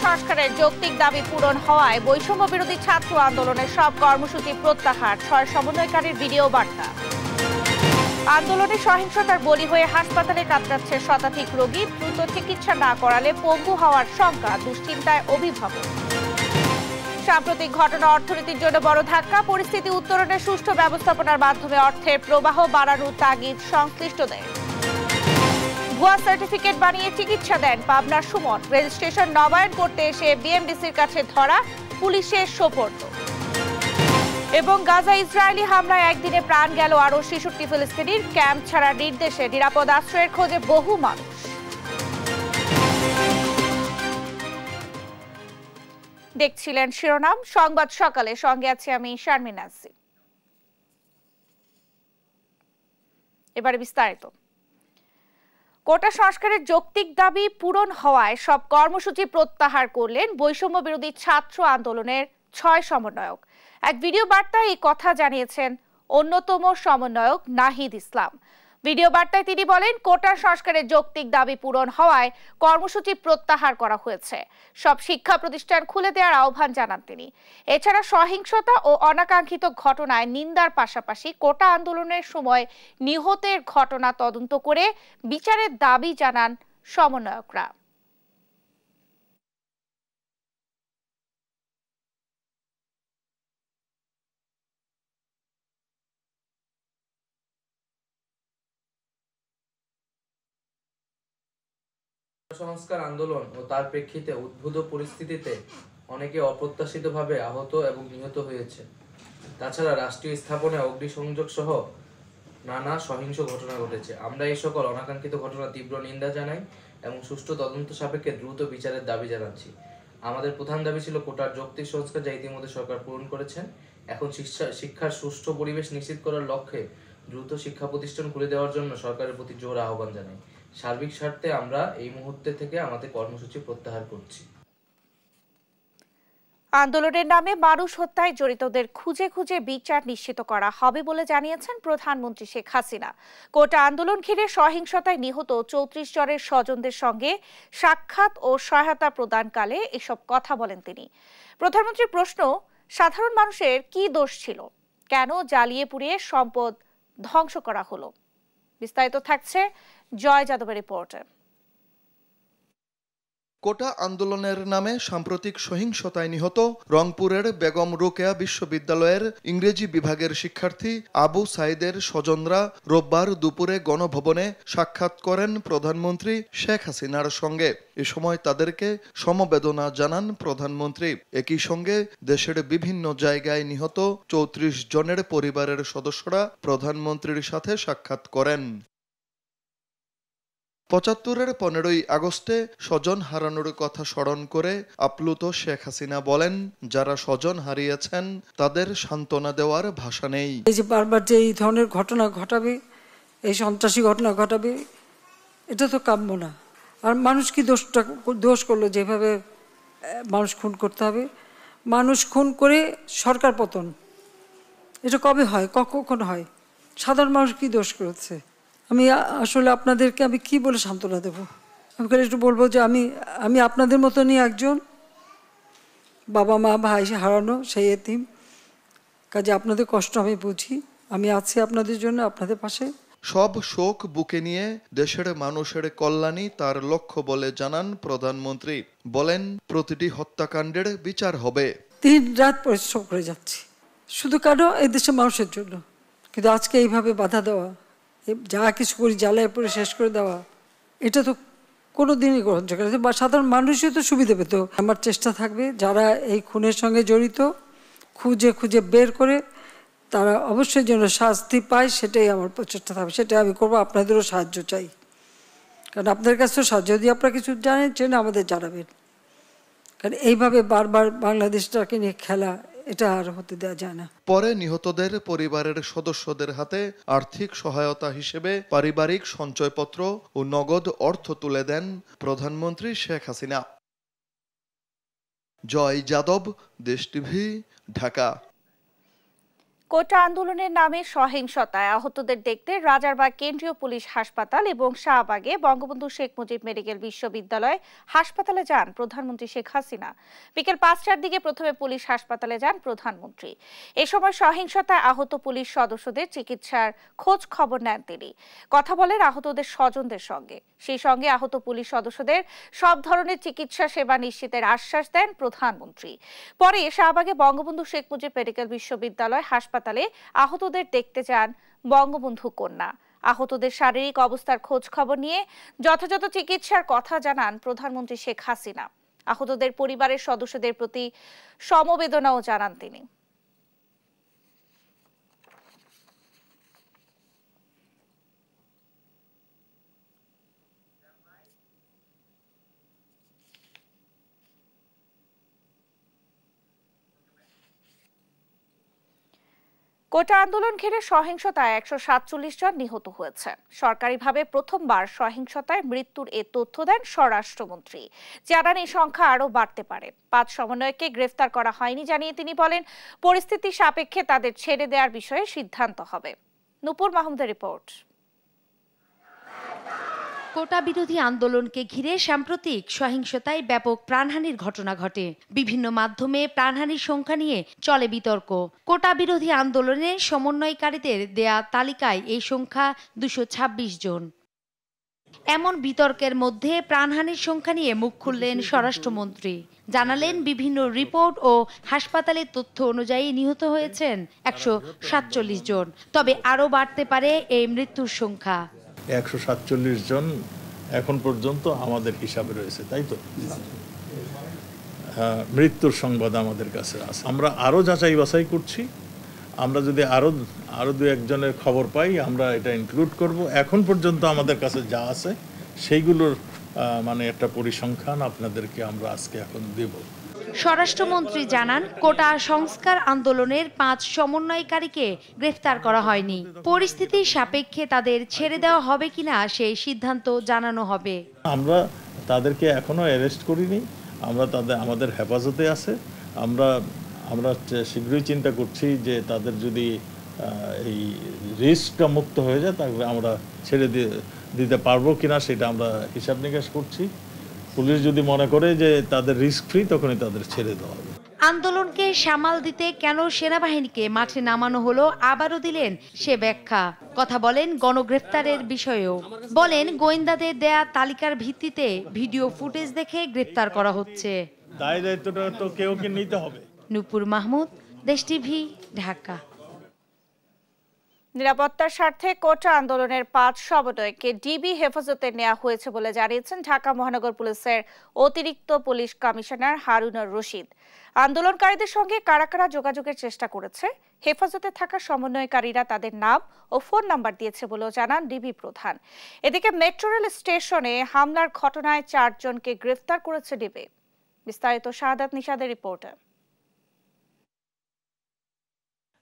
সংস্কারের যৌক্তিক দাবি পূরণ হওয়ায় বৈষম্য বিরোধী ছাত্র আন্দোলনের সব কর্মসূচি প্রত্যাহার, 6 সমন্বয়কারীর ভিডিও বার্তা। আন্দোলনে সহিংসতার বলি হয়ে হাসপাতালে কাতরাচ্ছে শতাধিক রোগী, দ্রুত চিকিৎসা না করালে পঙ্গু হওয়ার শঙ্কা, দুশ্চিন্তায় অভিভাবক। সাম্প্রতিক ঘটনা অর্থনীতির জন্য বড় ধাক্কা, পরিস্থিতি উত্তরণে সুষ্ঠু ব্যবস্থাপনার মাধ্যমে অর্থের প্রবাহ বাড়ানোর তাগিদ সংশ্লিষ্টদের। ভুয়া সার্টিফিকেট বানিয়ে চিকিৎসা দেন পাবনার সুমন, রেজিস্ট্রেশন নবায়ন করতে এসে বিএমডিসির কাছে ধরা, পুলিশের সোপর্দ। এবং গাজা ইসরায়েলি হামলায় একদিনে প্রাণ গেল আরও ৬৬ ফিলিস্তিনির, ক্যাম্প ছাড়ার নির্দেশে নিরাপদ আশ্রয়ের খোঁজে বহু মানুষ। দেখছিলেন শিরোনাম সংবাদ সকালে, সঙ্গে আছি আমি শারমিন নাসির। এবারে বিস্তারিত। কোটা সংস্কারের যৌক্তিক দাবি পূরণ হওয়ায় সব কর্মসূচি প্রত্যাহার করলেন বৈষম্য বিরোধী ছাত্র আন্দোলনের 6 সমন্বয়ক। এক ভিডিও বার্তায় এই কথা জানিয়েছেন অন্যতম সমন্বয়ক নাহিদ ইসলাম। ভিডিও বার্তায় তিনি বলেন, কোটা সংস্কারের যৌক্তিক দাবি পূরণ হওয়ায় কর্মসূচি প্রত্যাহার করা হয়েছে। সব শিক্ষা প্রতিষ্ঠান খুলে দেওয়ার আহ্বান জানান তিনি। এছাড়া সহিংসতা ও অনাকাঙ্ক্ষিত ঘটনায় নিন্দার পাশাপাশি কোটা আন্দোলনের সময় নিহতের ঘটনা তদন্ত করে বিচারের দাবি জানান সমন্বয়করা। সংস্কার আন্দোলন ও তার প্রেক্ষিতে উদ্ভূত পরিস্থিতিতে অনেকে অপ্রত্যাশিতভাবে আহত এবং নিহত হয়েছে। তাছাড়া রাষ্ট্রীয় স্থাপনায় অগ্নিসংযোগ সহ নানা সহিংস ঘটনা ঘটেছে। আমরা এই সকল অনাকাঙ্ক্ষিত ঘটনা তীব্র নিন্দা জানাই এবং সুষ্ঠু তদন্ত সাপেক্ষে দ্রুত বিচারের দাবি জানাচ্ছি। আমাদের প্রধান দাবি ছিল কোটার যৌক্তিক সংস্কার, যা ইতিমধ্যে সরকার পূরণ করেছেন। এখন শিক্ষার সুষ্ঠু পরিবেশ নিশ্চিত করার লক্ষ্যে দ্রুত শিক্ষা প্রতিষ্ঠান খুলে দেওয়ার জন্য সরকারের প্রতি জোর আহ্বান জানাই। সার্বিক স্বার্থে আমরা এই মুহূর্তে থেকে আমাদের কর্মসূচি প্রত্যাহার করছি। আন্দোলনের নামে মানুষ হত্যায় জড়িতদের খুঁজে খুঁজে বিচার নিশ্চিত করা হবে বলে জানিয়েছেন প্রধানমন্ত্রী শেখ হাসিনা। কোটা আন্দোলন ঘিরে সহিংসতায় নিহত ৩৪ জনের স্বজনদের সঙ্গে সাক্ষাৎ ও সহায়তা প্রদানকালে এসব কথা বলেন তিনি। প্রধানমন্ত্রীর প্রশ্ন, সাধারণ মানুষের কি দোষ ছিল, কেন জ্বালিয়ে পুড়িয়ে সম্পদ ধ্বংস করা হলো? বিস্তারিত থাকছে জয় যাদবের রিপোর্টে। কোটা আন্দোলনের নামে সাম্প্রতিক সহিংসতায় নিহত রংপুরের বেগম রোকেয়া বিশ্ববিদ্যালয়ের ইংরেজি বিভাগের শিক্ষার্থী আবু সাইদের স্বজনরা রোববার দুপুরে গণভবনে সাক্ষাৎ করেন প্রধানমন্ত্রী শেখ হাসিনার সঙ্গে। এ সময় তাদেরকে সমবেদনা জানান প্রধানমন্ত্রী। একই সঙ্গে দেশের বিভিন্ন জায়গায় নিহত ৩৪ জনের পরিবারের সদস্যরা প্রধানমন্ত্রীর সাথে সাক্ষাৎ করেন। ৭৫-এর 15ই আগস্টে স্বজন হারানোর কথা স্মরণ করে আপ্লুত শেখ হাসিনা বলেন, যারা স্বজন হারিয়েছেন তাদের সান্ত্বনা দেওয়ার ভাষা নেই। এই যে বারবার যে এই ধরনের ঘটনা ঘটাবে, এই সন্ত্রাসী ঘটনা ঘটাবে, এটা তো কাম্য না। আর মানুষ কি দোষ করলো যেভাবে মানুষ খুন করতে হবে? মানুষ খুন করে সরকার পতন, এটা কবে হয়, কখন হয়? সাধারণ মানুষ কি দোষ করেছে? আমি আসলে আপনাদেরকে আমি কি বলে সান্ত্বনা দেব? আমি একটু বলবো যে আমি আপনাদের মতনই একজন, বাবা মা ভাই হারানো সেই এতিম। কাজে আপনাদের কষ্ট আমি বুঝি, আমি আছি আপনাদের জন্য, আপনাদের পাশে। সব শোক বুকে নিয়ে দেশের মানুষের কল্যাণই তার লক্ষ্য বলে জানান প্রধানমন্ত্রী। বলেন, প্রতিটি হত্যাকাণ্ডের বিচার হবে। 3 রাত পরিশ্রম করে যাচ্ছি শুধু কারো এই দেশের মানুষের জন্য, কিন্তু আজকে এইভাবে বাধা দেওয়া, যা কিছু করি জ্বালায় পরে শেষ করে দেওয়া, এটা তো কোনো দিনই গ্রহণযোগ্য না। বা সাধারণ মানুষই তো সুবিধা পেত। আমার চেষ্টা থাকবে যারা এই খুনের সঙ্গে জড়িত খুঁজে খুঁজে বের করে তারা অবশ্যই যেন শাস্তি পায়, সেটাই আমার প্রচেষ্টা থাকবে, সেটাই আমি করবো। আপনাদেরও সাহায্য চাই, কারণ আপনাদের কাছেও সাহায্য, যদি আপনারা কিছু জানেন আমাদের জানাবেন। কারণ এইভাবে বারবার বাংলাদেশটাকে নিয়ে খেলা, এটা আর হতে দেওয়া যায় না। পরে নিহতদের পরিবারের সদস্যদের হাতে আর্থিক সহায়তা হিসেবে পারিবারিক সঞ্চয়পত্র ও নগদ অর্থ তুলে দেন প্রধানমন্ত্রী শেখ হাসিনা। জয় যাদব, দেশ টিভি, ঢাকা। কোটা আন্দোলনের নামে সহিংসতায় আহতদের দেখতে রাজারবাগ কেন্দ্রীয় পুলিশ হাসপাতাল এবং শাহবাগে বঙ্গবন্ধু শেখ মুজিব মেডিকেল বিশ্ববিদ্যালয় হাসপাতালে যান প্রধানমন্ত্রী শেখ হাসিনা। বিকেল ৫টার দিকে প্রথমে পুলিশ হাসপাতালে যান প্রধানমন্ত্রী। এ সময় সহিংসতায় আহত পুলিশ সদস্যদের চিকিৎসার খোঁজ খবর নেন তিনি। কথা বলেন আহতদের স্বজনদের সঙ্গে। সেই সঙ্গে আহত পুলিশ সদস্যদের সব ধরনের চিকিৎসা সেবা নিশ্চিতের আশ্বাস দেন প্রধানমন্ত্রী। পরে শাহবাগে বঙ্গবন্ধু শেখ মুজিব মেডিকেল বিশ্ববিদ্যালয় হাসপাতালে আহতদের দেখতে যান বঙ্গবন্ধু কন্যা। আহতদের শারীরিক অবস্থার খোঁজ খবর নিয়ে যথাযথ চিকিৎসার কথা জানান প্রধানমন্ত্রী শেখ হাসিনা। আহতদের পরিবারের সদস্যদের প্রতি সমবেদনাও জানান তিনি। কোটা আন্দোলন ঘিরে সহিংসতায় ১৪৭ জন নিহত হয়েছে। সরকারিভাবে প্রথমবার সহিংসতায় মৃত্যুর এ তথ্য দেন স্বরাষ্ট্রমন্ত্রী। জানান এই সংখ্যা আরও বাড়তে পারে। ৫ সমন্বয়ককে গ্রেফতার করা হয়নি জানিয়ে তিনি বলেন, পরিস্থিতি সাপেক্ষে তাদের ছেড়ে দেওয়ার বিষয়ে সিদ্ধান্ত হবে। নূপুর মাহমুদের রিপোর্ট। কোটা বিরোধী আন্দোলনকে ঘিরে সাম্প্রতিক সহিংসতায় ব্যাপক প্রাণহানির ঘটনা ঘটে। বিভিন্ন মাধ্যমে প্রাণহানির সংখ্যা নিয়ে চলে বিতর্ক। কোটা বিরোধী আন্দোলনের সমন্বয়কারীদের দেয়া তালিকায় এই সংখ্যা ২২৬ জন। এমন বিতর্কের মধ্যে প্রাণহানির সংখ্যা নিয়ে মুখ খুললেন স্বরাষ্ট্রমন্ত্রী। জানালেন, বিভিন্ন রিপোর্ট ও হাসপাতালের তথ্য অনুযায়ী নিহত হয়েছেন ১৪৭ জন। তবে আরও বাড়তে পারে এই মৃত্যুর সংখ্যা। ১৪৭ জন এখন পর্যন্ত আমাদের হিসাবে রয়েছে, তাই তো? মৃত্যুর সংবাদ আমাদের কাছে আছে। আমরা আরও যাচাই বাছাই করছি। আমরা যদি আরও দু একজনের খবর পাই আমরা এটা ইনক্লুড করব। এখন পর্যন্ত আমাদের কাছে যা আছে সেইগুলোর একটা পরিসংখ্যান আপনাদেরকে আমরা আজকে এখন দেব। স্বরাষ্ট্রমন্ত্রী জানান, কোটা সংস্কার আন্দোলনের ৫ সমন্বয়কারীকে গ্রেফতার করা হয়নি। পরিস্থিতির সাপেক্ষে তাদের ছেড়ে দেওয়া হবে কিনা সেই সিদ্ধান্ত জানানো হবে। আমরা তাদেরকে এখনো অ্যারেস্ট করিনি। আমাদের হেফাজতে আছে। আমরা শীঘ্রই চিন্তা করছি যে তাদের যদি এই রিস্কটা মুক্ত হয়ে যায় তাহলে আমরা ছেড়ে দিতে পারবো কিনা সেটা আমরা হিসাব নিকাশ করছি। পুলিশ যদি মনে করে যে তাদের রিস্ক ফ্রি, তখনই তাদের ছেড়ে দেওয়া হবে। আন্দোলনকে সামাল দিতে কেন সেনাবাহিনীকে মাঠে নামানো হলো আবারও দিলেন সে ব্যাখ্যা। কথা বলেন গণগ্রেফতারের বিষয়েও। বলেন, গোয়েন্দাদের দেয়া তালিকার ভিত্তিতে ভিডিও ফুটেজ দেখে গ্রেফতার করা হচ্ছে। দায়িত্বটা তো কেউ নিতে হবে। নূপুর মাহমুদ, দেশ টিভি, ঢাকা। নিরাপত্তার স্বার্থে কোটা আন্দোলনের ৫ সমন্বয়ককে ডিবি হেফাজতে নেওয়া হয়েছে বলে জানিয়েছেন ঢাকা মহানগর পুলিশের অতিরিক্ত পুলিশ কমিশনার হারুনুর রশিদ। আন্দোলনকারীদের সঙ্গে কারা কারা যোগাযোগের চেষ্টা করেছে, হেফাজতে থাকা সমন্বয়কারীরা তাদের নাম ও ফোন নাম্বার দিয়েছে বলেও জানান ডিবি প্রধান। এদিকে মেট্রো রেল স্টেশনে হামলার ঘটনায় ৪ জনকে গ্রেফতার করেছে ডিবি। বিস্তারিত শাহাদাত নিশাদের রিপোর্টে।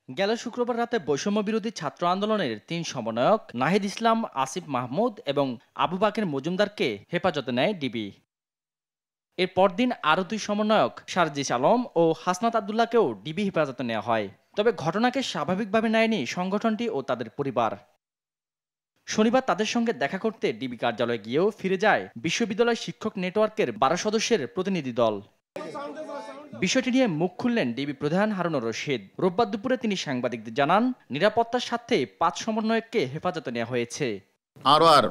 গেল শুক্রবার রাতে বৈষম্য বিরোধী ছাত্র আন্দোলনের ৩ সমন্বয়ক নাহিদ ইসলাম, আসিফ মাহমুদ এবং আবু বাকের মজুমদারকে হেফাজতে নেয় ডিবি। এর পরদিন আরও ২ সমন্বয়ক সারজিস আলম ও হাসনাত আবদুল্লাহকেও ডিবি হেফাজতে নেওয়া হয়। তবে ঘটনাকে স্বাভাবিকভাবে নেয়নি সংগঠনটি ও তাদের পরিবার। শনিবার তাদের সঙ্গে দেখা করতে ডিবি কার্যালয়ে গিয়েও ফিরে যায় বিশ্ববিদ্যালয় শিক্ষক নেটওয়ার্কের ১২ সদস্যের প্রতিনিধি দল। বিষয়টি নিয়ে মুখ খুললেন ডিবি প্রধান হারুনুর রশিদ। রোববার দুপুরে তিনি সাংবাদিকদের জানান, নিরাপত্তার স্বার্থে ৫ সমন্বয়ককে হেফাজতে নেওয়া হয়েছে। আর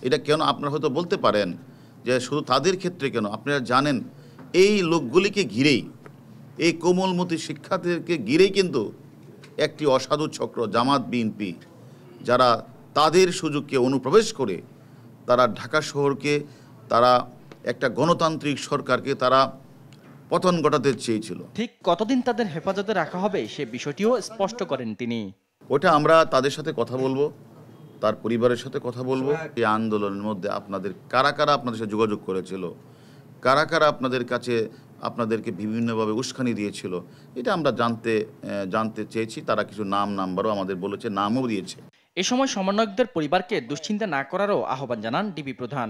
এটা কেন আপনারা হয়তো বলতে পারেন যে শুধু তাদের ক্ষেত্রে কেন, আপনারা জানেন এই লোকগুলিকে ঘিরেই, এই কোমলমতি শিক্ষার্থীদেরকে ঘিরেই কিন্তু একটি অসাধু চক্র জামাত বিএনপি, যারা তাদের সুযোগকে অনুপ্রবেশ করে তারা ঢাকা শহরকে, তারা একটা গণতান্ত্রিক সরকারকে তারা পতন ঘটাতে চেয়েছিল। ঠিক কতদিন তাদের হেফাজতে রাখা হবে সে বিষয়টিও স্পষ্ট করেন তিনি। ওটা আমরা তাদের সাথে কথা বলবো, তার পরিবারের সাথে কথা বলবো। এই আন্দোলনের মধ্যে কারা কারা আপনাদের সাথে যোগাযোগ করেছিল, কারা কারা আপনাদের কাছে আপনাদেরকে বিভিন্নভাবে উস্কানি দিয়েছিল, এটা আমরা জানতে চেয়েছি। তারা কিছু নাম্বারও আমাদের বলেছে, নামও দিয়েছে। এ সময় সমন্বয়কদের পরিবারকে দুশ্চিন্তা না করারও আহ্বান জানান ডিবি প্রধান।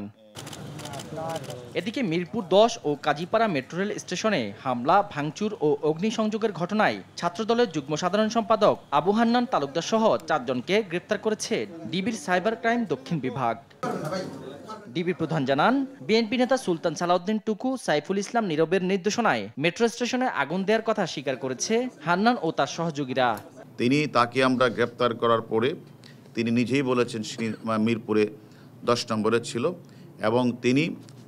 এদিকে মিরপুর 10 ও কাজীপাড়া মেট্রো রেল স্টেশনে হামলা, ভাঙচুর ও অগ্নিসংযোগের ঘটনায় ছাত্রদলের যুগ্ম সাধারণ সম্পাদক আবু হান্নান তালুকদার সহ 4 জনকে গ্রেপ্তার করেছে ডিবির সাইবার ক্রাইম দক্ষিণ বিভাগ। ডিবির প্রধান জানান, বিএনপি নেতা সুলতান সালাউদ্দিন টুকু সাইফুল ইসলাম নীরবের নির্দেশনায় মেট্রো স্টেশনে আগুন দেওয়ার কথা স্বীকার করেছে হান্নান ও তার সহযোগীরা। তাকে আমরা গ্রেপ্তার করার পরে তিনি নিজেই বলেছেন মিরপুরে 10 নম্বরে ছিল এবং তিনি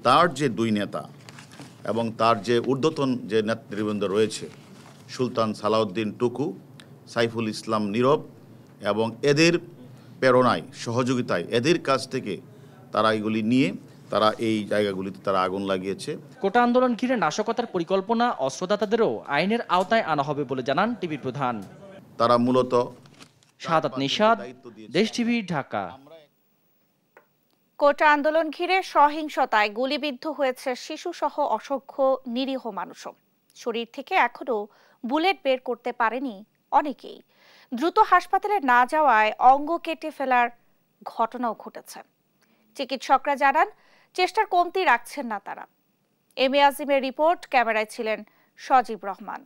তার যে 2 নেতা এবং তার যে ঊর্ধ্বতন যে নেতৃবৃন্দ রয়েছে সুলতান সালাউদ্দিন টুকু, সাইফুল ইসলাম নীরব এবং এদের প্রেরণায় সহযোগিতায় এদের কাছ থেকে তারা এগুলি নিয়ে তারা এই জায়গাগুলিতে তারা আগুন লাগিয়েছে। কোটা আন্দোলন ঘিরে নাশকতার পরিকল্পনা অস্ত্রদাতাদেরও আইনের আওতায় আনা হবে বলে জানান ডিবির প্রধান। তারা মূলত শাহাদাত নিশাদ, দেশ টিভি, ঢাকা। কোটা আন্দোলন ঘিরে সহিংসতায় গুলিবিদ্ধ হয়েছে শিশুসহ অসংখ্য নিরীহ মানুষও। শরীর থেকে এখনো বুলেট বের করতে পারেনি অনেকেই। দ্রুত হাসপাতালে না যাওয়ায় অঙ্গ কেটে ফেলার ঘটনাও ঘটেছে। চিকিৎসকরা জানান, চেষ্টার কমতি রাখছেন না তারা। এম এ আজিমের রিপোর্ট, ক্যামেরায় ছিলেন সজীব রহমান।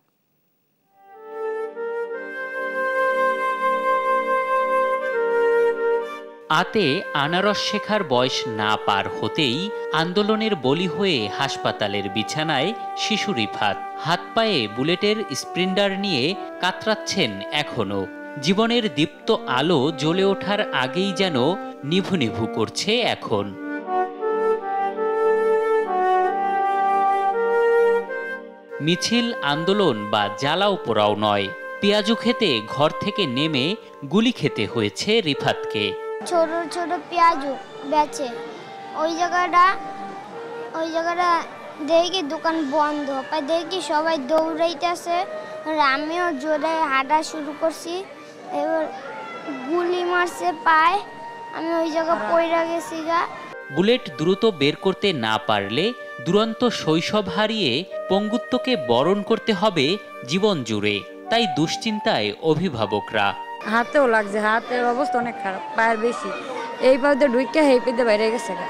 আতে আনারস শেখার বয়স না পার হতেই আন্দোলনের বলি হয়ে হাসপাতালের বিছানায় শিশু রিফাত। হাত পায়ে বুলেটের স্প্রিন্টার নিয়ে কাতরাচ্ছেন এখনো। জীবনের দীপ্ত আলো জ্বলে ওঠার আগেই যেন নিভু নিভু করছে এখন। মিছিল, আন্দোলন বা জ্বালাও পোড়াও নয়, পেঁয়াজু খেতে ঘর থেকে নেমে গুলি খেতে হয়েছে রিফাতকে। ছোট ছোট পেঁয়াজু বেচে ওই জায়গাটা দেখি দোকান বন্ধ, দেখি সবাই দৌড়াইতেছে, আমিও জোরে হাঁটা শুরু করছি। এবার গুলি মারছে পায়, আমি ওই জায়গা পড়ে গেছি গা। বুলেট দ্রুত বের করতে না পারলে দুরন্ত শৈশব হারিয়ে পঙ্গুত্বকে বরণ করতে হবে জীবন জুড়ে। তাই দুশ্চিন্তায় অভিভাবকরা। হাতেও লাগছে, হাতের অবস্থা অনেক খারাপ, পায়ের বেশি। এই পায়ে ঢুকে হেই পেতে বাইরে গেছে গা,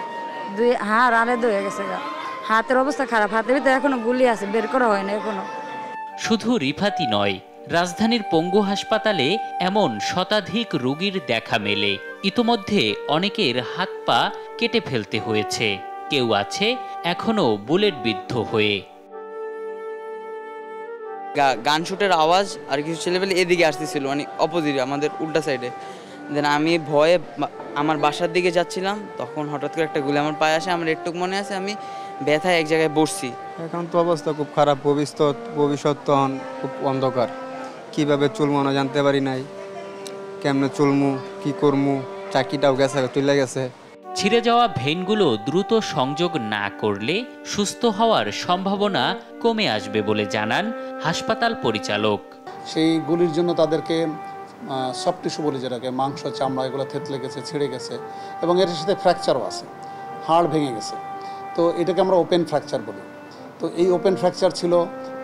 হাড় আড়ে ধরে গেছে গা। হাতের অবস্থা খারাপ, হাতের ভিতরে এখনো গুলি আছে, বের করা হয় না এখনো। শুধু রিফাতই নয়, রাজধানীর পঙ্গু হাসপাতালে এমন শতাধিক রোগীর দেখা মেলে। ইতোমধ্যে অনেকের হাত পা কেটে ফেলতে হয়েছে, কেউ আছে এখনো বুলেট বিদ্ধ হয়ে। গান শুটের আওয়াজ আর কিছু ছেলেপেলে এদিকে আসতেছিল, মানে অপোজিটে আমাদের উল্টা সাইডে। দেন আমি ভয়ে আমার বাসার দিকে যাচ্ছিলাম, তখন হঠাৎ করে একটা গুলি আমার পায়ে আসে। আমার একটু মনে আছে আমি ব্যথায় এক জায়গায় বসছি। এখন তো অবস্থা খুব খারাপ, ভবিষ্যৎ তখন খুব অন্ধকার। কীভাবে চলবো না জানতে পারি নাই, কেমনে চলমু, কি করমু, চাকরিটাও গেছে, চলে গেছে। ছিঁড়ে যাওয়া ভেইনগুলো দ্রুত সংযোগ না করলে সুস্থ হওয়ার সম্ভাবনা কমে আসবে বলে জানান হাসপাতাল পরিচালক। সেই গুলির জন্য তাদেরকে সফট টিস্যু বলি, যেটাকে মাংস, চামড়া, এগুলো থেতলে গেছে, ছিঁড়ে গেছে এবং এর সাথে ফ্র্যাকচারও আছে, হাড় ভেঙে গেছে। তো এটাকে আমরা ওপেন ফ্র্যাকচার বলি। তো এই ওপেন ফ্র্যাকচার ছিল,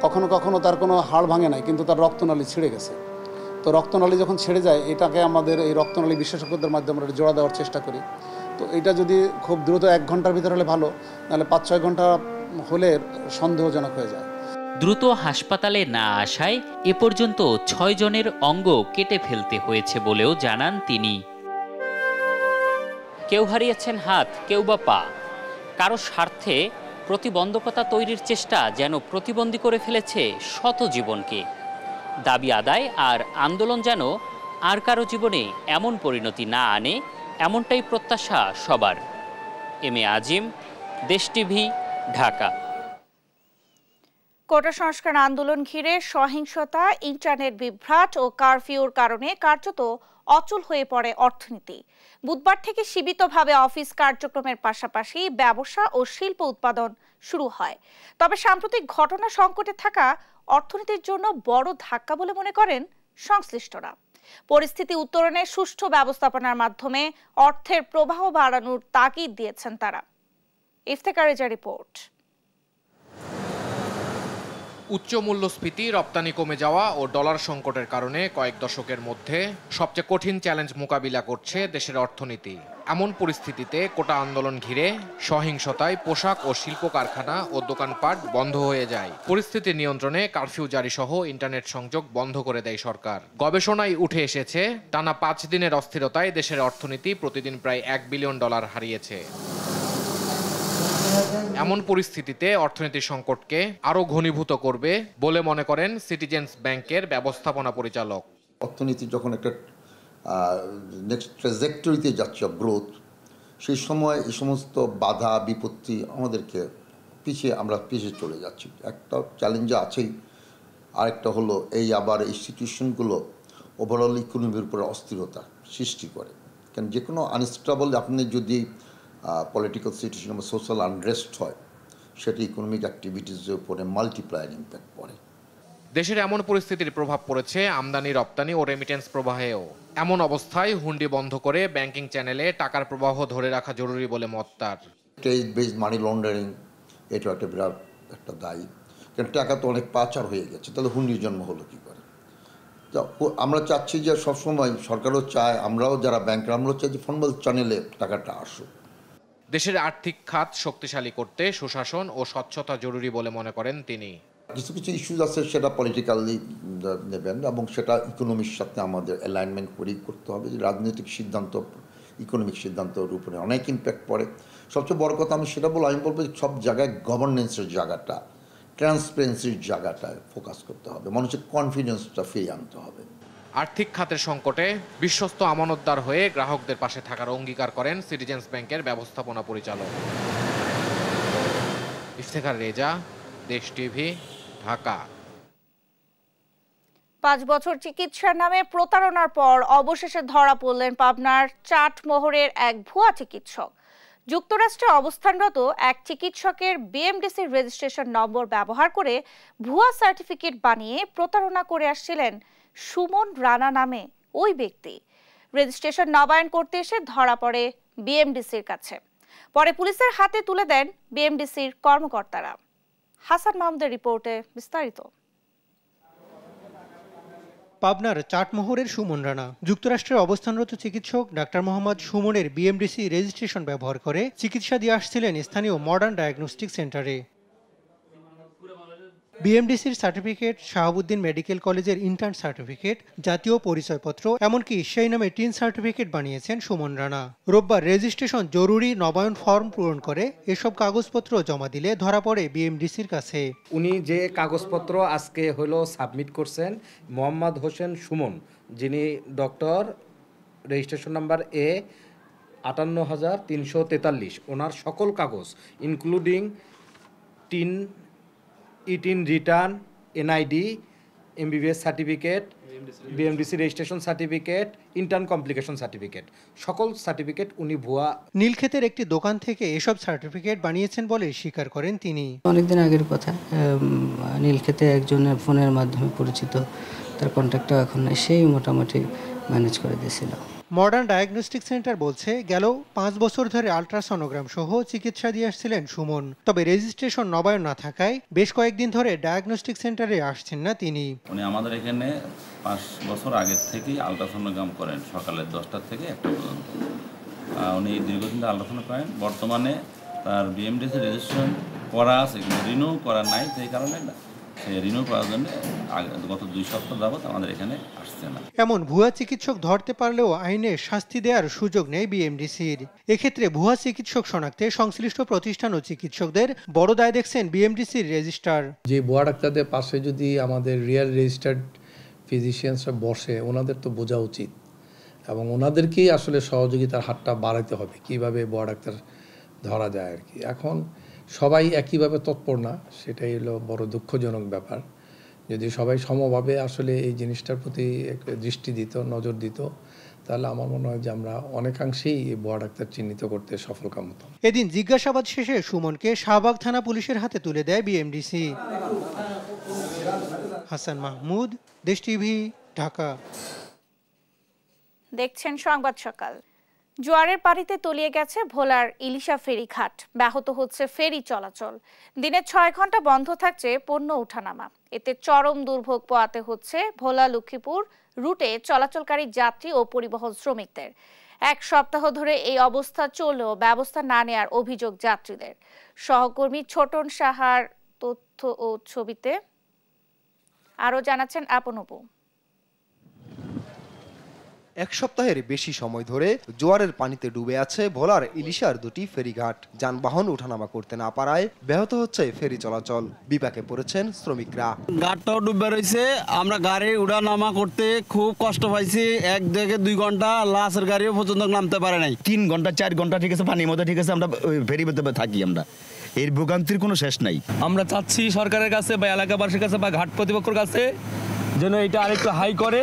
কখনো কখনো তার কোনো হাড় ভাঙে নাই, কিন্তু তার রক্তনালী ছিঁড়ে গেছে। তো রক্তনালী যখন ছেড়ে যায়, এটাকে আমাদের এই রক্তনালী বিশেষজ্ঞদের মাধ্যমে আমরা জোড়া দেওয়ার চেষ্টা করি। তো এটা যদি খুব দ্রুত 1 ঘন্টার ভিতরে হলে ভালো, নাহলে 5-6 ঘন্টা হলে সন্দেহজনক হয়ে যায়। দ্রুত হাসপাতালে না আসায় এ পর্যন্ত 6 জনের অঙ্গ কেটে ফেলতে হয়েছে বলেও জানান তিনি। কেউ হারিয়েছেন হাত, কেউ বা পা। কারো স্বার্থে প্রতিবন্ধকতা তৈরির চেষ্টা যেন প্রতিবন্ধী করে ফেলেছে শত জীবনকে। দাবি আদায় আর আন্দোলন যেন আর কারো জীবনে এমন পরিণতি না আনে, এমনটাই প্রত্যাশা সবার। এম এ আজিম, দেশ টিভি, ঢাকা। কোটা সংস্কার আন্দোলন ঘিরে সহিংসতা, ইন্টারনেট বিভ্রাট ও কারফিউর কারণে কার্যত অচল হয়ে পড়ে অর্থনীতি। বুধবার থেকে সীমিতভাবে অফিস কার্যক্রমের পাশাপাশি ব্যবসা ও শিল্প উৎপাদন শুরু হয়। তবে সাম্প্রতিক ঘটনা সংকটে থাকা অর্থনীতির জন্য বড় ধাক্কা বলে মনে করেন সংশ্লিষ্টরা। পরিস্থিতি উত্তরণে সুষ্ঠু ব্যবস্থাপনার মাধ্যমে অর্থের প্রবাহ বাড়ানোর তাগিদ দিয়েছেন তারা। ইফতেখার রেজা রিপোর্ট। উচ্চ মূল্যস্ফীতি, রপ্তানি কমে যাওয়া ও ডলার সংকটের কারণে কয়েক দশকের মধ্যে সবচেয়ে কঠিন চ্যালেঞ্জ মোকাবিলা করছে দেশের অর্থনীতি। এমন পরিস্থিতিতে কোটা আন্দোলন ঘিরে সহিংসতায় পোশাক ও শিল্প কারখানা ও দোকানপাট বন্ধ হয়ে যায়। পরিস্থিতি নিয়ন্ত্রণে কারফিউ জারি সহ ইন্টারনেট সংযোগ বন্ধ করে দেয় সরকার। গবেষণায় উঠে এসেছে, টানা 5 দিনের অস্থিরতায় দেশের অর্থনীতি প্রতিদিন প্রায় $1 বিলিয়ন হারিয়েছে। এমন পরিস্থিতিতে অর্থনৈতিক সংকটকে আরও ঘনীভূত করবে বলে মনে করেন সিটিজেন্স ব্যাংকের ব্যবস্থাপনা পরিচালক। অর্থনীতি যখন একটা নেক্সট ট্র্যাজেক্টরিতে যাচ্ছে গ্রোথ, সেই সময় এই সমস্ত বাধা বিপত্তি আমাদেরকে আমরা পিছিয়ে চলে যাচ্ছি। একটা চ্যালেঞ্জ আছেই, আরেকটা হলো এই আবার ইনস্টিটিউশনগুলো ওভারঅল ইকোনমির উপরে অস্থিরতা সৃষ্টি করে। কারণ যে কোনো আনস্টেবল, আপনি যদি পলিটিক্যাল সিচুয়েশন বা সোশ্যাল আনরেস্ট হয়, সেটা ইকোনমিক অ্যাক্টিভিটিসের উপরে মাল্টিপ্লায়ার ইম্প্যাক্ট পড়ে। দেশের এমন পরিস্থিতির প্রভাব পড়েছে আমদানি, রপ্তানি ও রেমিটেন্স প্রবাহেও। এমন অবস্থায় হুন্ডি বন্ধ করে ব্যাংকিং চ্যানেলে টাকার প্রবাহ ধরে রাখা জরুরি বলে মত তার। ট্রেড বেসড মানি লন্ডারিং, এটা একটা বিরাট একটা দায়ী, কারণ টাকা তো অনেক পাচার হয়ে গেছে, তাহলে হুন্ডির জন্ম হলো কী করে? আমরা চাচ্ছি যে সবসময় সরকারও চায়, আমরাও যারা ব্যাংকার আমরাও চাই যে ফর্মাল চ্যানেলে টাকাটা আসুক। দেশের আর্থিক খাত শক্তিশালী করতে সুশাসন ও স্বচ্ছতা জরুরি বলে মনে করেন তিনি। কিছু কিছু ইস্যুজ আছে সেটা পলিটিক্যালি নেবেন এবং সেটা ইকোনমির সাথে আমাদের অ্যালাইনমেন্ট করেই করতে হবে। রাজনৈতিক সিদ্ধান্ত ইকোনমিক সিদ্ধান্তের উপরে অনেক ইম্প্যাক্ট পড়ে। সবচেয়ে বড় কথা আমি বলবো সব জায়গায় গভর্নেন্সের জায়গাটা, ট্রান্সপারেন্সির জায়গাটায় ফোকাস করতে হবে, মানুষের কনফিডেন্সটা ফিরিয়ে আনতে হবে। আর্থিক খাতের সংকটে বিশ্বস্ত আমানতদার হয়ে গ্রাহকদের পাশে থাকার অঙ্গীকার করেন সিটিজেন্স ব্যাংকের ব্যবস্থাপনা পরিচালক। ইফতেখার রেজা, দেশ টিভি, ঢাকা। 5 বছর চিকিৎসার নামে প্রতারণার পর অবশেষে ধরা পড়লেন পাবনার চাটমোহরের এক ভুয়া চিকিৎসক। যুক্তরাষ্ট্রে অবস্থানরত এক চিকিৎসকের বিএমডিসির রেজিস্ট্রেশন নম্বর ব্যবহার করে ভুয়া সার্টিফিকেট বানিয়ে প্রতারণা করে আসছিলেন সুমন রানা নামে ওই ব্যক্তি। রেজিস্ট্রেশন নবায়ন করতে এসে ধরা পড়ে বিএমডিসির কাছে। পরে পুলিশের হাতে তুলে দেন বিএমডিসির কর্মকর্তারা। হাসান মাহমুদের রিপোর্টে বিস্তারিত। পাবনার চাটমোহরের সুমন রানা যুক্তরাষ্ট্রের অবস্থানরত চিকিৎসক ডাক্তার মোহাম্মদ সুমনের বিএমডিসি রেজিস্ট্রেশন ব্যবহার করে চিকিৎসা দিয়ে আসছিলেন স্থানীয় মডার্ন ডায়াগনস্টিক সেন্টারে। বিএমডিসির সার্টিফিকেট, শাহাবুদ্দিন মেডিকেল কলেজের ইন্টার্ন সার্টিফিকেট, জাতীয় পরিচয়পত্র, এমনকি সেই নামে টিন সার্টিফিকেট বানিয়েছেন সুমন রানা। রোববার রেজিস্ট্রেশন জরুরি নবায়ন ফর্ম পূরণ করে এসব কাগজপত্র জমা দিলে ধরা পড়ে বিএমডিসির কাছে। উনি যে কাগজপত্র আজকে হলো সাবমিট করছেন, মোহাম্মদ হোসেন সুমন, যিনি ডক্টর, রেজিস্ট্রেশন নাম্বার এ 58,343, ওনার সকল কাগজ including tin return, NID, MBBS certificate, BMDC registration certificate, intern complication certificate, সকল সার্টিফিকেট উনি ভুয়া। নীলক্ষেতের একটি দোকান থেকে এসব সার্টিফিকেট বানিয়েছেন বলে স্বীকার করেন তিনি। অনেকদিন আগের কথা, নীলক্ষেতে একজনের ফোনের মাধ্যমে পরিচিত, তার কন্ট্যাক্টও এখন সেই মোটামুটি ম্যানেজ করে দিয়েছিল। মডার্ন ডায়াগনস্টিক সেন্টার বলছে গেল 5 বছর ধরে আলট্রাসনোগ্রাম সহ চিকিৎসা দিয়ে আসছিলেন সুমন। তবে রেজিস্ট্রেশন নবায়ন না থাকায় বেশ কয়েকদিন ধরে ডায়াগনস্টিক সেন্টারে আসছেন না তিনি। উনি আমাদের এখানে 5 বছর আগে থেকেই আলট্রাসনোগ্রাম করেন, সকালে 10টা থেকে 1টা পর্যন্ত। উনি দীর্ঘদিন আলট্রাসনো করেন। বর্তমানে তার বিএমডিসি রেজিস্ট্রেশন করা আছে কিন্তু রিনিউ করা নাই, সেই কারণে সে রিনিউ করার জন্য গত 2 সপ্তাহ যাবত আমাদের এখানে আসছে না। এমন ভুয়া চিকিৎসক ধরতে পারলেও আইনে শাস্তি দেওয়ার সুযোগ নেই বিএমডিসির। এক্ষেত্রে ভুয়া চিকিৎসক শনাক্তে সংশ্লিষ্ট প্রতিষ্ঠান ও চিকিৎসকদের বড় দায় দেখছেন বিএমডিসির রেজিস্ট্রার। যে ভুয়া ডাক্তারদের পাশে যদি আমাদের রিয়েল রেজিস্টার্ড ফিজিশিয়ানসরা বসে, ওনাদের তো বোঝা উচিত এবং ওনাদেরকেই আসলে সহযোগিতার হাতটা বাড়াতে হবে কিভাবে ভুয়া ডাক্তার ধরা যায় আর কি। এখন সবাই একইভাবে তৎপর না, সেটাই হলো বড় দুঃখজনক ব্যাপার। যদি সবাই সমভাবে আসলে এই জিনিসটার প্রতি দৃষ্টি দিত, নজর দিত, তাহলে আমার মনে হয় যে আমরা অনেকাংশেই এই ভুয়া ডাক্তার চিহ্নিত করতে সফলকাম হতাম। এদিন জিজ্ঞাসাবাদ শেষে সুমনকে শাহবাগ থানা পুলিশের হাতে তুলে দেয় বিএমডিসি। হাসান মাহমুদ, দেশ টিভি, ঢাকা। দেখছেন সংবাদ সকাল। জোয়ারের পানিতে তলিয়ে গেছে ভোলার ইলিশা ফেরিঘাট, ব্যাহত হচ্ছে ফেরি চলাচল। দিনে 6 ঘন্টা বন্ধ থাকছে পণ্য ওঠানামা। এতে চরম দুর্ভোগ পোহাতে হচ্ছে ভোলা লক্ষ্মীপুর রুটে চলাচলকারী যাত্রী ও পরিবহন শ্রমিকদের। 1 সপ্তাহ ধরে এই অবস্থা চললেও ব্যবস্থা না নেওয়ার অভিযোগ যাত্রীদের। সহকর্মী ছোটন সাহার তথ্য ও ছবিতে আরো জানাচ্ছেন আপনবু। 1 সপ্তাহের বেশি সময় ধরে জোয়ারের পানিতে ডুবে আছে ভোলার ইলিশার 2টি ফেরিঘাট। যানবাহন ওঠানামা করতে না পারায় ব্যাহত হচ্ছে ফেরি চলাচল। বিপাকে পড়েছেন শ্রমিকরা। ঘাটটাও ডুবে রয়েছে, আমরা গাড়ি উঠানামা করতে খুব কষ্ট পাইছি। 1 থেকে 2 ঘন্টা লাশের গাড়িও পর্যন্ত নামতে পারে নাই। 3 ঘন্টা 4 ঘন্টা ঠিক আছে, পানির মধ্যে ঠিক আছে, আমরা ফেরি মধ্যে থাকি। আমরা এর ভোগান্তির কোনো শেষ নাই। আমরা চাচ্ছি সরকারের কাছে বা এলাকাবাসীর কাছে বা ঘাট কর্তৃপক্ষের কাছে যেন এটা আরেকটু হাই করে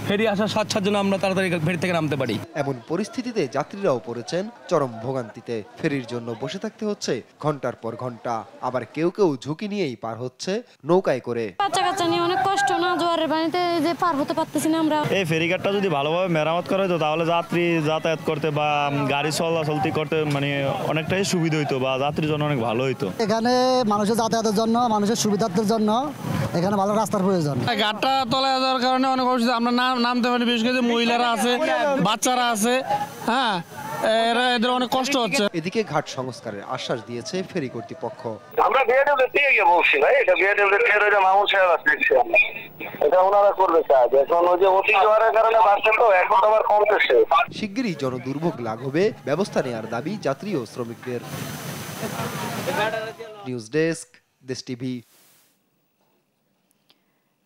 ফেরি আসার সাথে জন্য আমরা তাড়াতাড়ি ফেরি থেকে নামতে পারি। এমন পরিস্থিতিতে যাত্রীরাও পড়েছেন চরম ভোগান্তিতে। ফেরির জন্য বসে থাকতে হচ্ছে ঘন্টার পর ঘন্টা। আবার কেউ কেউ ঝুঁকি নিয়েই পার হচ্ছে নৌকায় করে। বাচ্চা কাচ্চা নিয়ে অনেক কষ্ট না, জোয়ারের পানিতে যে পার হতে পারতেছি না আমরা। এই ফেরিঘাটটা যদি ভালোভাবে মেরামত করা হতো তাহলে যাত্রী যাতায়াত করতে বা গাড়ি চলাচলতি করতে মানে অনেকটাই সুবিধা হইতো বা যাত্রীর জন্য অনেক ভালো হইতো। এখানে মানুষের যাতায়াতের জন্য, মানুষের সুবিধার্থের জন্য এখানে ভালো রাস্তার প্রয়োজন। ঘাটটা তলায় যাওয়ার কারণে অনেক অসুবিধা, আমরা নামতে পারি। বিশেষ করে মহিলারা আছে, বাচ্চারা আছে, হ্যাঁ, এদের অনেক কষ্ট হচ্ছে। এদিকে ঘাট সংস্কারের আশ্বাস দিয়েছে ফেরি কর্তৃপক্ষ। আমরা বিএডব্লিউ দিয়ে গিয়ে বলছি ভাই, এটা বিএডব্লিউ এর ওই যে মামুন সাহেব আছে, এটা ওনারা করবে কাজ। এখন ওই যে অতি জোয়ারের কারণে বাড়ছে, তো এখন আবার কমতেছে। শিগগিরই জনদুর্ভোগ লাঘবে ব্যবস্থা নেওয়ার দাবি যাত্রী ও শ্রমিকদের। নিউজ ডেস্ক, দেশ টিভি।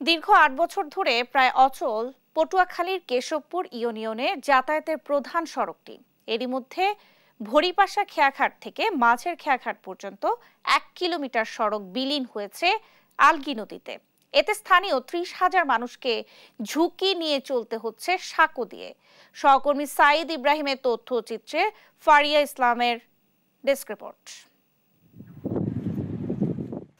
দীর্ঘ 8 বছর ধরে প্রায় অচল পটুয়াখালীর কেশবপুর ইউনিয়নে যাতায়াতের প্রধান সড়কটি। এরই মধ্যে ভরিপাশা খেয়াঘাট থেকে মাঝের খেয়াঘাট পর্যন্ত 1 কিলোমিটার সড়ক বিলীন হয়েছে আলগি নদীতে। এতে স্থানীয় 30,000 মানুষকে ঝুঁকি নিয়ে চলতে হচ্ছে সাঁকো দিয়ে। সহকর্মী সাইদ ইব্রাহিমের তথ্যচিত্রে ফারিয়া ইসলামের ডেস্ক রিপোর্ট।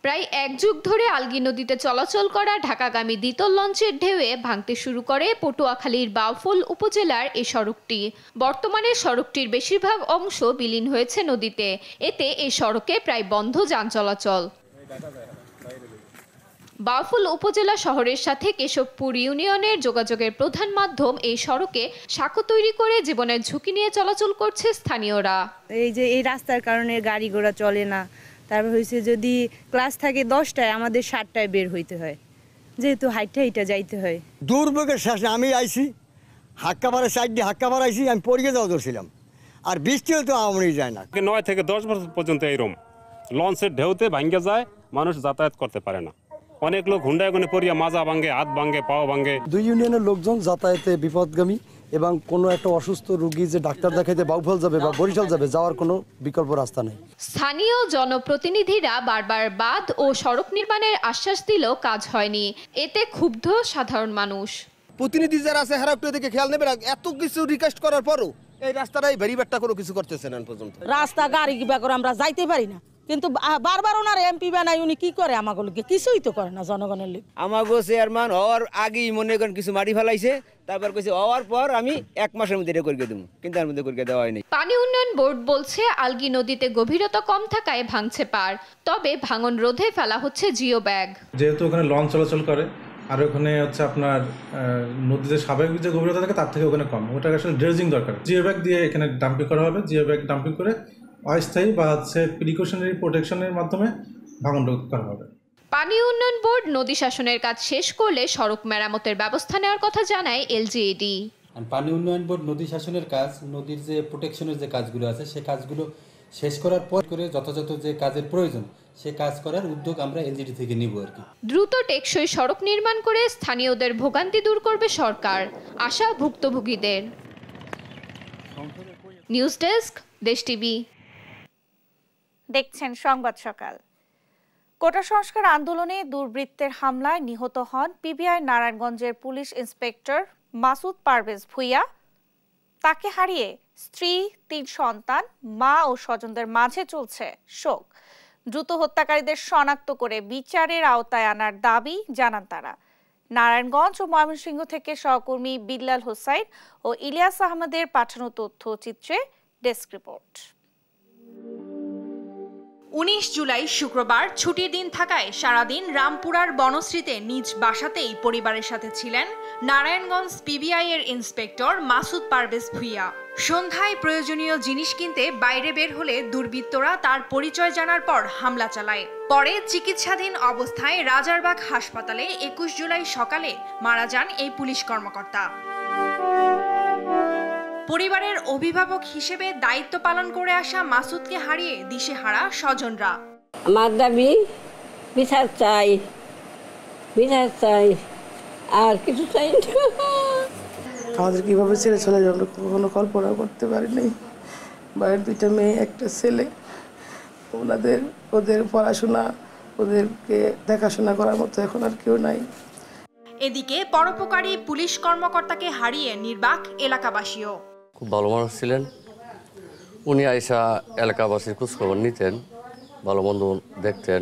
প্রায় 1 যুগ ধরে আলগি নদীতে চলাচল করা ঢাকাগামী দ্বিতল লঞ্চের ঢেউয়ে ভাঙতে শুরু করে পটুয়াখালীর বাউফল উপজেলার এই সড়কটি। বর্তমানে সড়কটির বেশিরভাগ অংশ বিলীন হয়েছে নদীতে। এতে এই সড়কে প্রায় বন্ধ যান চলাচল। বাউফল উপজেলা শহরের সাথে কেশবপুর ইউনিয়নের যোগাযোগের প্রধান মাধ্যম এই সড়কে সাঁকো তৈরি করে জীবনের ঝুঁকি নিয়ে চলাচল করছে স্থানীয়রা। এই যে এই রাস্তার কারণে গাড়ি ঘোড়া চলে না। তারপর হয়েছে যদি ক্লাস থাকে 10টায়, আমাদের 7টায় বের হইতে হয়, যেহেতু হাইটা যাইতে হয়। দুর্ভোগের শেষে আমি আইছি হাক্কাপাড়া সাইড দিয়ে হাক্কাপাড়া আইছি, আমি পড়িয়ে যাওয়া ধরছিলাম। আর বৃষ্টি হয়তো আমরি যায় না। 9 থেকে 10 বছর পর্যন্ত এইরকম লঞ্চের ঢেউতে ভাঙ্গে যায়, মানুষ যাতায়াত করতে পারে না। অনেক লোক হুন্ডায় গুনে পড়িয়া মাজা ভাঙ্গে, হাত ভাঙ্গে, পাও ভাঙ্গে। 2 ইউনিয়নের লোকজন যাতায়াতে বিপদগামী এবং কোনো একটা অসুস্থ রোগী যে ডাক্তার দেখাইতে বাউফল যাবে বা বরিশাল যাবে, যাওয়ার কোনো বিকল্প রাস্তা নেই। স্থানীয় জনপ্রতিনিধিরা বারবার বাঁধ ও সড়ক নির্মাণের আশ্বাস দিলেও কাজ হয়নি। এতে ক্ষুব্ধ সাধারণ মানুষ। প্রতিনিধি যারা আছে হেরা একটু এদিকে খেয়াল নেবে না। এত কিছু রিকোয়েস্ট করার পরও এই রাস্তাটাই ভেরিবেটটা কোনো কিছু করতেছে না পর্যন্ত। রাস্তা গাড়ি কিবা করে আমরা যাইতে পারি না, কিন্তু বারবার ওনার এমপি বানাই, উনি কি করে আমাগুলোকে? কিছুই তো করে না জনগণের লিগে। আমাগো চেয়ারম্যান হওয়ার আগেই মনে করেন কিছু মারি ফেলাইছে, তারপর কইছে হওয়ার পর আমি 1 মাসের মধ্যে এটা করিয়ে দেবো, কিন্তু তার মধ্যে করিয়ে দেওয়া হয়নি। পানি উন্নয়ন বোর্ড বলছে আলগি নদীতে গভীরতা কম থাকায় ভাঙছে পার, তবে ভাঙন রোধে ফেলা হচ্ছে জিও ব্যাগ। যেহেতু ওখানে লঞ্চ চলাচল করে আর ওখানে হচ্ছে আপনার নদীতে স্বাভাবিক যে গভীরতা থাকে তার থেকে ওখানে কম, ওটা আসলে ড্রেজিং দরকার। জিও ব্যাগ দিয়ে এখানে ডাম্পিং করা হবে। জিও ব্যাগ ডাম্পিং করে অস্থায়ী বা হচ্ছে প্রিকশনারি প্রোটেকশনের মাধ্যমে ভাঙন রোধ করা হবে। পানি উন্নয়ন বোর্ড নদী শাসনের কাজ শেষ করলে সড়ক মেরামতের ব্যবস্থা নেওয়ার কথা জানায় এলজিইডি। পানি উন্নয়ন বোর্ড নদী শাসনের কাজ, নদীর যে প্রোটেকশনের যে কাজগুলো আছে সে কাজগুলো শেষ করার পর করে যথাযথ যে কাজের প্রয়োজন সে কাজ করার উদ্যোগ আমরা এলজিইডি থেকে নিব আর কি। দ্রুত টেকসই সড়ক নির্মাণ করে স্থানীয়দের ভোগান্তি দূর করবে সরকার, আশা ভুক্তভোগীদের। নিউজ ডেস্ক, দেশ টিভি। দেখছেন সংবাদ সকাল। কোটা সংস্কার আন্দোলনে দুর্বৃত্তের হামলায় নিহত হন পিবিআই নারায়ণগঞ্জের পুলিশ ইন্সপেক্টর মাসুদ পারভেজ ভুইয়া। তাকে হারিয়ে স্ত্রী, 3 সন্তান, মা ও স্বজনদের মাঝে চলছে শোক। দ্রুত হত্যাকারীদের শনাক্ত করে বিচারের আওতায় আনার দাবি জানান তারা। নারায়ণগঞ্জ ও ময়মনসিংহ থেকে সহকর্মী বিল্লাল হোসাইন ও ইলিয়াস আহমেদের পাঠানো তথ্যচিত্রে ডেস্ক রিপোর্ট। 19 জুলাই শুক্রবার ছুটির দিন থাকায় সারাদিন রামপুরার বনশ্রীতে নিজ বাসাতেই পরিবারের সাথে ছিলেন নারায়ণগঞ্জ পিবিআই এর ইন্সপেক্টর মাসুদ পারভেজ ভুইয়া। সন্ধ্যায় প্রয়োজনীয় জিনিস কিনতে বাইরে বের হলে দুর্বৃত্তরা তার পরিচয় জানার পর হামলা চালায়। পরে চিকিৎসাধীন অবস্থায় রাজারবাগ হাসপাতালে 21 জুলাই সকালে মারা যান এই পুলিশ কর্মকর্তা। পরিবারের অভিভাবক হিসেবে দায়িত্ব পালন করে আসা মাসুদকে হারিয়ে দিশেহারা স্বজনরা। আমার দাবি বিচার চাই, আর কিছু চাই না। আমাদের কিভাবে ছেড়ে চলে যাবে আমরা কখনো কল্পনা করতে পারিনি। বাইরের 2টা মেয়ে, একটা ছেলে, ওদের পড়াশোনা, ওদেরকে দেখাশোনা করার মতো এখন আর কেউ নাই। এদিকে পরোপকারী পুলিশ কর্মকর্তাকে হারিয়ে নির্বাক এলাকাবাসীও। খুব ভালো মানুষ ছিলেন উনি, আইসা এলাকাবাসীর খোঁজখবর নিতেন, ভালো মন্দ দেখতেন।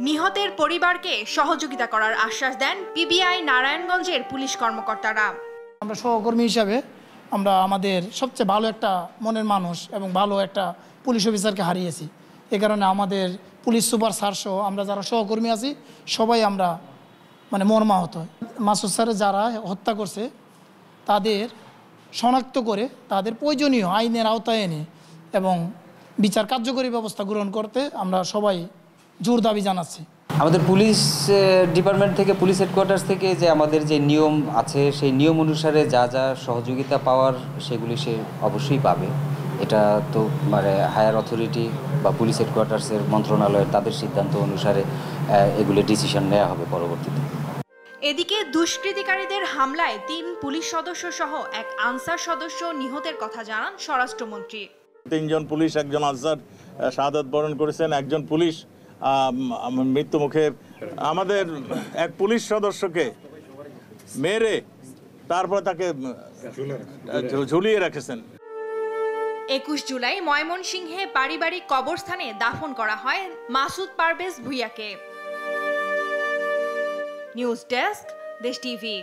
নিহতের পরিবারকে সহযোগিতা করার আশ্বাস দেন পিবিআই নারায়ণগঞ্জের পুলিশ কর্মকর্তারা। আমরা সহকর্মী হিসাবে আমরা আমাদের সবচেয়ে ভালো একটা মনের মানুষ এবং ভালো একটা পুলিশ অফিসারকে হারিয়েছি। এ কারণে আমাদের পুলিশ সুপার স্যার সহ আমরা যারা সহকর্মী আছি সবাই আমরা মর্মাহত। মাসুদ স্যারে যারা হত্যা করছে তাদের শনাক্ত করে তাদের প্রয়োজনীয় আইনের আওতায় এনে এবং বিচার কার্যকরী ব্যবস্থা গ্রহণ করতে আমরা সবাই জোর দাবি জানাচ্ছি। আমাদের পুলিশ ডিপার্টমেন্ট থেকে, পুলিশ হেডকোয়ার্টার্স থেকে যে আমাদের যে নিয়ম আছে সেই নিয়ম অনুসারে যা যা সহযোগিতা পাওয়ার সেগুলি সে অবশ্যই পাবে। এটা তো হায়ার অথরিটি বা পুলিশ হেডকোয়ার্টার্সের মন্ত্রণালয়ের তাদের সিদ্ধান্ত অনুসারে এগুলো ডিসিশন নেওয়া হবে পরবর্তীতে। এদিকে দুষ্কৃতিকারীদের হামলায় 3 পুলিশ সদস্য সহ এক আনসার সদস্য নিহতের কথা জানান স্বরাষ্ট্রমন্ত্রী। 3 জন পুলিশ, একজন আনসার শাহাদাত বরণ করেছেন, একজন পুলিশ মৃত্যু মুখে। আমাদের এক পুলিশ সদস্যকে মেরে তারপর তাকে ঝুলিয়ে রেখেছেন। 21 জুলাই ময়মনসিংহে পারিবারিক কবরস্থানে দাফন করা হয় মাসুদ পারভেজ ভুইয়াকে। নিউজ ডেস্ক, দেশ টিভি।